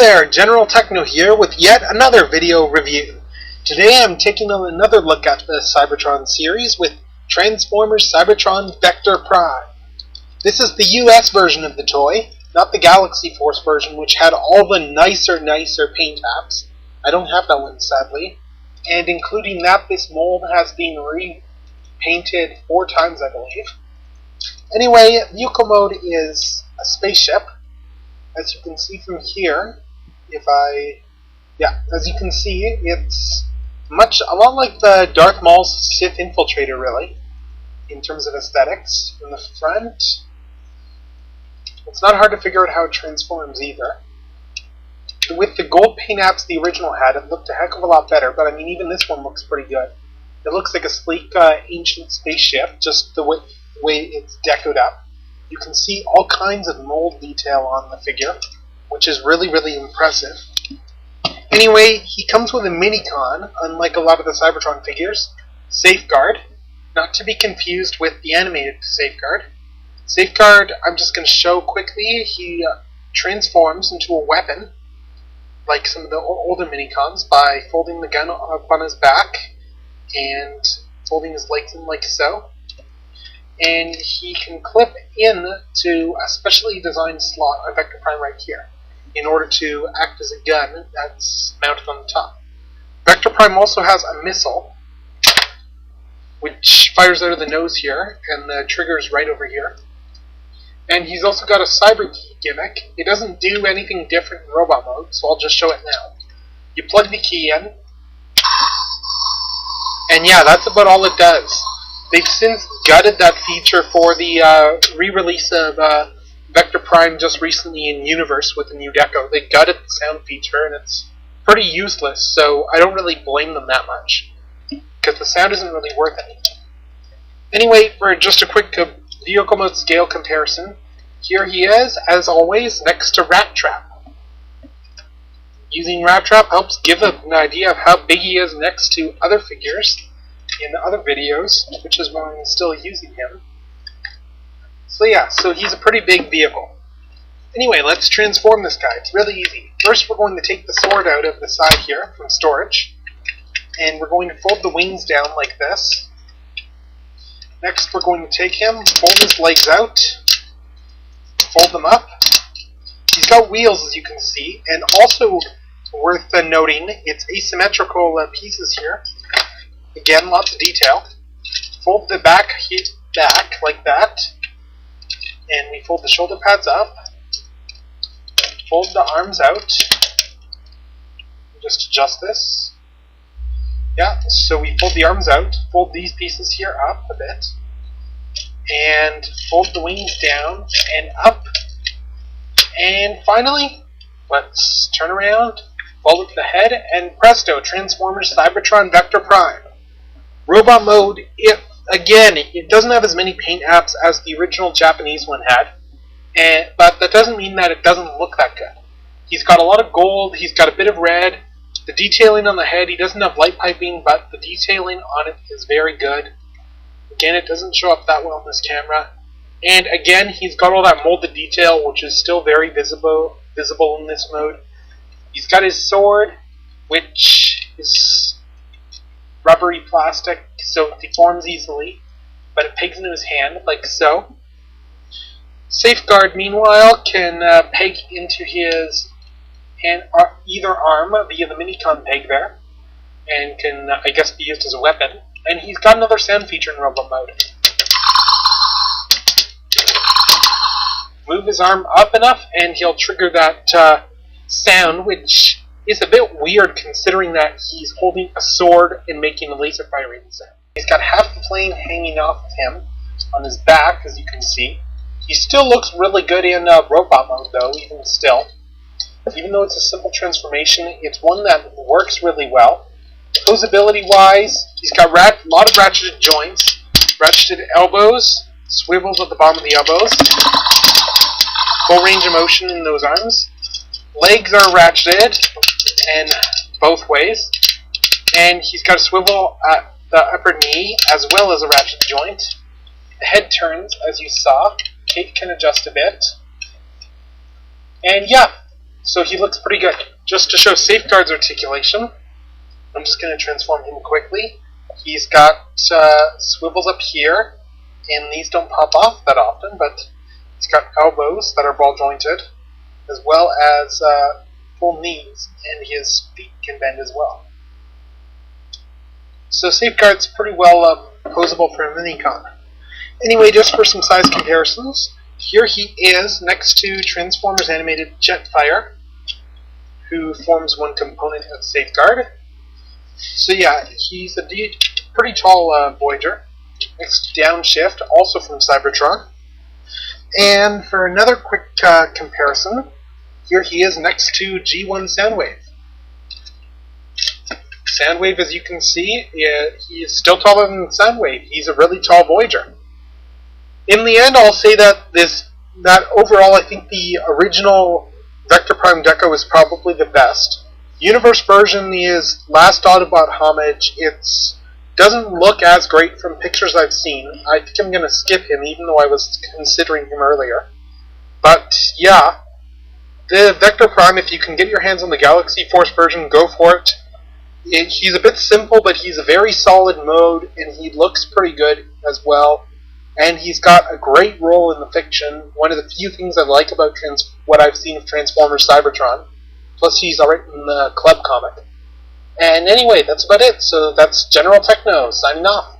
there, General Techno here with yet another video review. Today I'm taking another look at the Cybertron series with Transformers Cybertron Vector Prime. This is the US version of the toy, not the Galaxy Force version, which had all the nicer paint apps. I don't have that one, sadly. And including that, this mold has been repainted 4 times, I believe. Anyway, vehicle mode is a spaceship. As you can see from here, as you can see, it's a lot like the Darth Maul's Sith Infiltrator, really, in terms of aesthetics. From the front, it's not hard to figure out how it transforms either. With the gold paint apps the original had, it looked a heck of a lot better, but I mean, even this one looks pretty good. It looks like a sleek, ancient spaceship, just the way it's decoed up. You can see all kinds of mold detail on the figure, which is really impressive. Anyway, he comes with a mini-con, unlike a lot of the Cybertron figures. Safeguard, not to be confused with the animated Safeguard. Safeguard, I'm just going to show quickly, he transforms into a weapon, like some of the older mini-cons, by folding the gun up on his back and folding his legs in like so. And he can clip in to a specially designed slot on Vector Prime right here in order to act as a gun that's mounted on the top. Vector Prime also has a missile which fires out of the nose here, and the trigger is right over here. And he's also got a cyber key gimmick. It doesn't do anything different in robot mode, so I'll just show it now. You plug the key in, and yeah, that's about all it does. They've since gutted that feature for the re-release of Vector Prime just recently in Universe with the new deco. They gutted the sound feature, and it's pretty useless, so I don't really blame them that much, because the sound isn't really worth anything. Anyway, for just a quick vehicle mode scale comparison, here he is, as always, next to Rat Trap. Using Rat Trap helps give an idea of how big he is next to other figures in other videos, which is why I'm still using him. So yeah, so he's a pretty big vehicle. Anyway, let's transform this guy. It's really easy. First, we're going to take the sword out of the side here from storage, and we're going to fold the wings down like this. Next, we're going to take him, fold his legs out, fold them up. He's got wheels, as you can see, and also worth noting, it's asymmetrical pieces here. Again, lots of detail. Fold the back like that, and we fold the shoulder pads up. Fold the arms out. Just adjust this. Yeah, so we fold the arms out, fold these pieces here up a bit, and fold the wings down and up. And finally, let's turn around, fold up the head, and presto, Transformers Cybertron Vector Prime. Robot mode, it doesn't have as many paint apps as the original Japanese one had, but that doesn't mean that it doesn't look that good. He's got a lot of gold, he's got a bit of red, the detailing on the head, he doesn't have light piping, but the detailing on it is very good. Again, it doesn't show up that well in this camera. And again, he's got all that molded detail, which is still very visible in this mode. He's got his sword, which is rubbery plastic, so it deforms easily, but it pegs into his hand, like so. Safeguard, meanwhile, can peg into his hand, either arm via the mini-con peg there, and can, I guess, be used as a weapon. And he's got another sound feature in robot mode. Move his arm up enough, and he'll trigger that sound, which is a bit weird considering that he's holding a sword and making a laser firing sound. He's got half the plane hanging off of him on his back, as you can see. He still looks really good in robot mode, though, even still. Even though it's a simple transformation, it's one that works really well. Posability-wise, he's got a lot of ratcheted joints, ratcheted elbows, swivels at the bottom of the elbows, full range of motion in those arms. Legs are ratcheted, and both ways, and he's got a swivel at the upper knee as well as a ratchet joint. The head turns, as you saw. Cape can adjust a bit. And yeah, So he looks pretty good. Just to show Safeguard's articulation, I'm just going to transform him quickly. He's got swivels up here, and these don't pop off that often, but he's got elbows that are ball jointed, as well as full knees, and his feet can bend as well. So Safeguard's pretty well posable for a minicon. Anyway, just for some size comparisons, here he is next to Transformers animated Jetfire, who forms one component of Safeguard. So yeah, he's a pretty tall Voyager. Next to Downshift, also from Cybertron. And for another quick comparison, here he is next to G1 Soundwave. Soundwave, as you can see, he is still taller than Soundwave. He's a really tall Voyager. In the end, I'll say that overall, I think the original Vector Prime Deco is probably the best. Universe version is last Autobot homage. It doesn't look as great from pictures I've seen. I think I'm going to skip him, even though I was considering him earlier. But yeah, the Vector Prime, if you can get your hands on the Galaxy Force version, go for it. He's a bit simple, but he's a very solid mode, and he looks pretty good as well. And he's got a great role in the fiction. One of the few things I like about what I've seen of Transformers Cybertron. Plus, he's alright in the club comic. And anyway, that's about it. So that's General Techno, signing off.